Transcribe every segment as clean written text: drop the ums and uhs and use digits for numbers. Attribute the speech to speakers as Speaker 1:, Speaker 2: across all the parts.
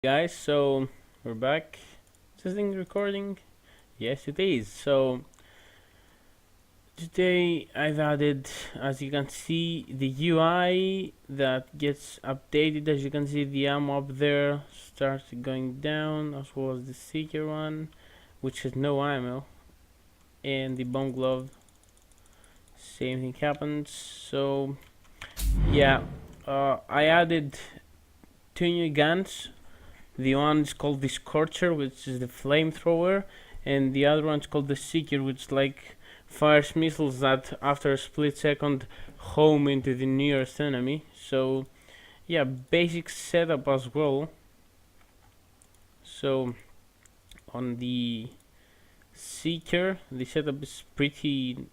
Speaker 1: Guys, so we're back. Is this thing recording? Yes, it is. So today I've added, as you can see, the UI that gets updated. As you can see, the ammo up there starts going down, as well as the seeker one, which has no ammo, and the bomb glove. Same thing happens. So yeah, I added two new guns. The one is called the Scorcher, which is the flamethrower, and the other one's called the Seeker, which like fires missiles that after a split second home into the nearest enemy. So yeah, basic setup as well. So on the Seeker, the setup is pretty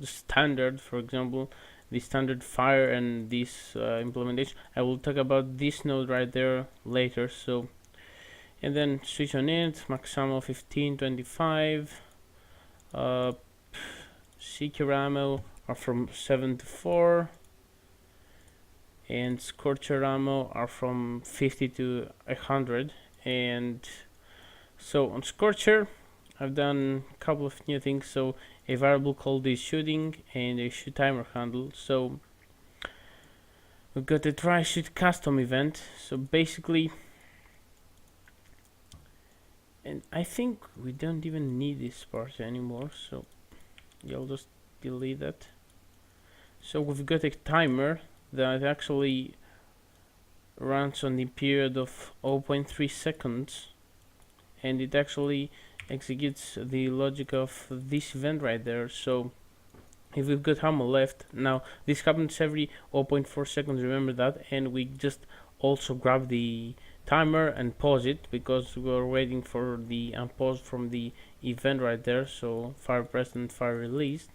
Speaker 1: standard. For example, the standard fire and this implementation. I will talk about this node right there later. So and then switch on it, max ammo 15, 25. Seeker ammo are from 7 to 4, and Scorcher ammo are from 50 to 100. And so on Scorcher, I've done a couple of new things. So a variable called the shooting and a shoot timer handle. So we've got a try shoot custom event. So basically, and I think we don't even need this part anymore, so you'll just delete that. So we've got a timer that actually runs on the period of 0.3 seconds, and it actually executes the logic of this event right there. So if we've got ammo left, now this happens every 0.4 seconds, remember that, and we just also grab the timer and pause it because we're waiting for the unpause from the event right there. So fire pressed and fire released.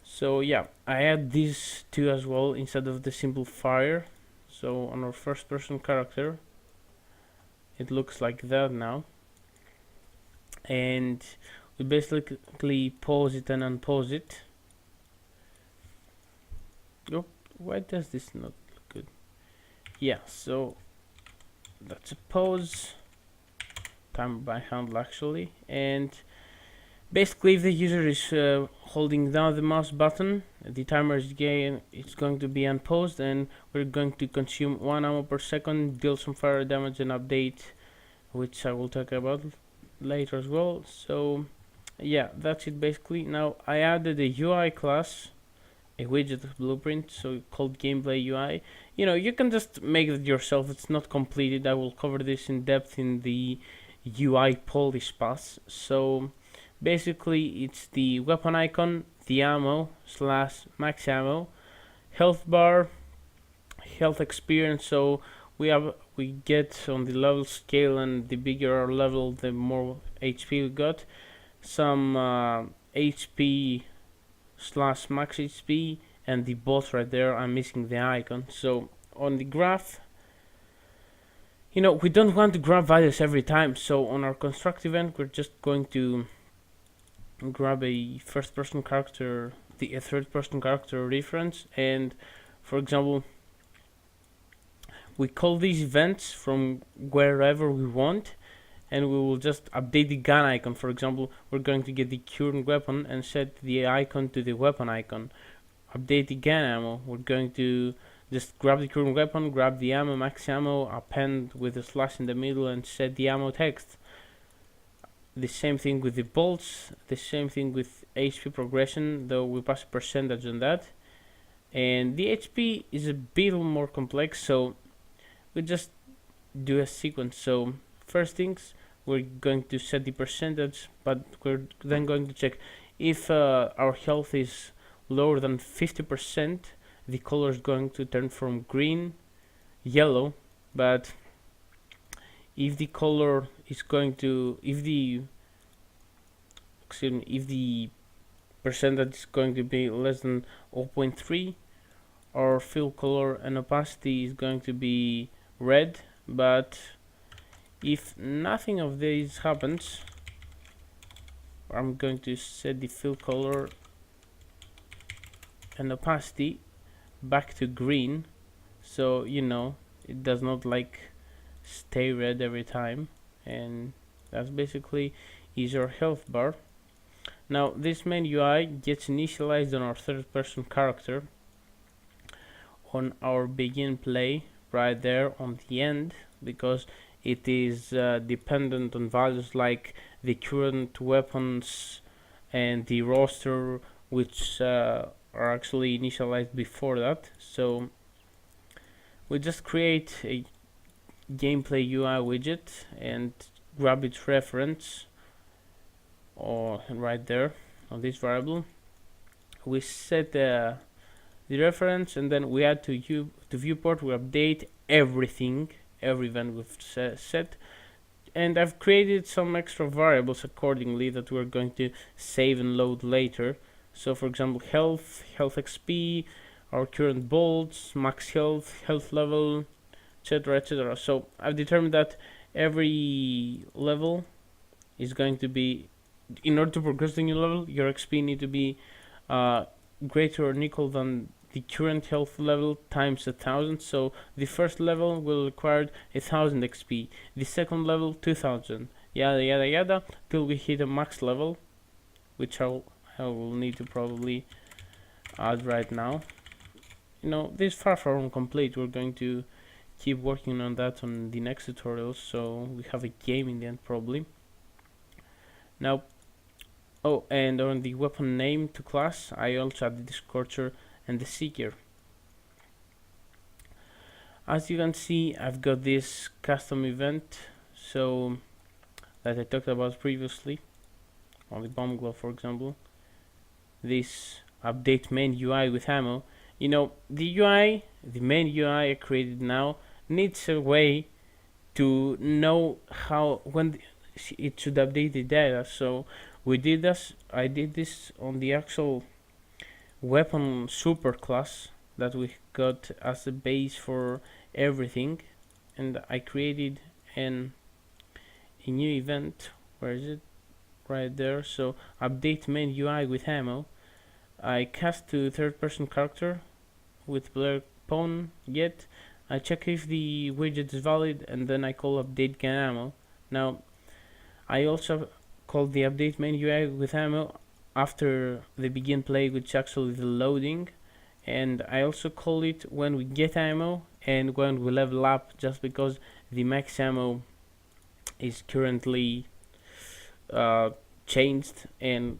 Speaker 1: So yeah, I add these two as well instead of the simple fire. So on our first person character it looks like that now, and we basically pause it and unpause it. Oh, why does this not look good? Yeah, so that's a pause, timer by handle actually, and basically if the user is holding down the mouse button, the timer is going to be unpaused, and we're going to consume 1 ammo per second, deal some fire damage and update, which I will talk about later as well. So yeah, that's it basically. Now I added a UI class, a widget blueprint, so called Gampley UI. You can just make it yourself, it's not completed. I will cover this in depth in the UI polish pass. So basically it's the weapon icon, the ammo / max ammo, health bar, health experience. So we get on the level scale, and the bigger our level the more HP we got. Some HP / max HP, and the boss right there. I'm missing the icon. So on the graph, we don't want to grab values every time. So on our construct event, we're just going to grab a first person character, a third person character reference, and for example, we call these events from wherever we want, and we will just update the gun icon. For example, we're going to get the current weapon and set the icon to the weapon icon. Update the gun ammo, we're going to just grab the current weapon, grab the ammo, max ammo, append with a slash in the middle, and set the ammo text. The same thing with the bolts, the same thing with HP progression, though we pass a percentage on that. And the HP is a bit more complex, so we just do a sequence. So first things, we're going to set the percentage, but we're then going to check if our health is lower than 50%, the color is going to turn from green, yellow. But if the color is going to, if the percentage is going to be less than 0.3, our fill color and opacity is going to be red. But if nothing of these happens, I'm going to set the fill color and opacity back to green, so it does not like stay red every time, and that's basically is your health bar. Now this main UI gets initialized on our third person character on our begin play right there on the end, because it is dependent on values like the current weapons and the roster, which are actually initialized before that. So we just create a gameplay UI widget and grab its reference or right there on this variable. We set the reference, and then we add to viewport. We update everything, every event we've set, and I've created some extra variables accordingly that we're going to save and load later. So for example, health XP, our current bolts, max health level, etc, etc. So I've determined that every level is going to be, in order to progress the new level, your XP need to be greater or equal than the current health level times 1,000. So the first level will require 1,000 XP, the second level 2,000, yada yada yada, till we hit a max level, which I will need to probably add right now. You know, this is far from complete. We're going to keep working on that on the next tutorial, so we have a game in the end probably. Now, oh, and on the weapon name to class, I also added the Scorcher and the Seeker. As you can see, I've got this custom event, so that I talked about previously on the bomb glove, for example. This update main UI with ammo. You know, the UI, the main UI I created now, needs a way to know how when it should update the data. So we did this. I did this on the actual weapon super class that we got as a base for everything, and I created a new event. Where is it? Right there. So update main UI with ammo. I cast to third person character with player pawn get. I check if the widget is valid, and then I call update gun ammo. Now I also call the update main UI with ammo after the begin play, which actually the loading, and I also call it when we get ammo and when we level up, just because the max ammo is currently changed. And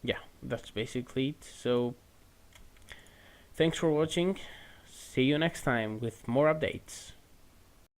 Speaker 1: yeah, that's basically it. So thanks for watching. See you next time with more updates.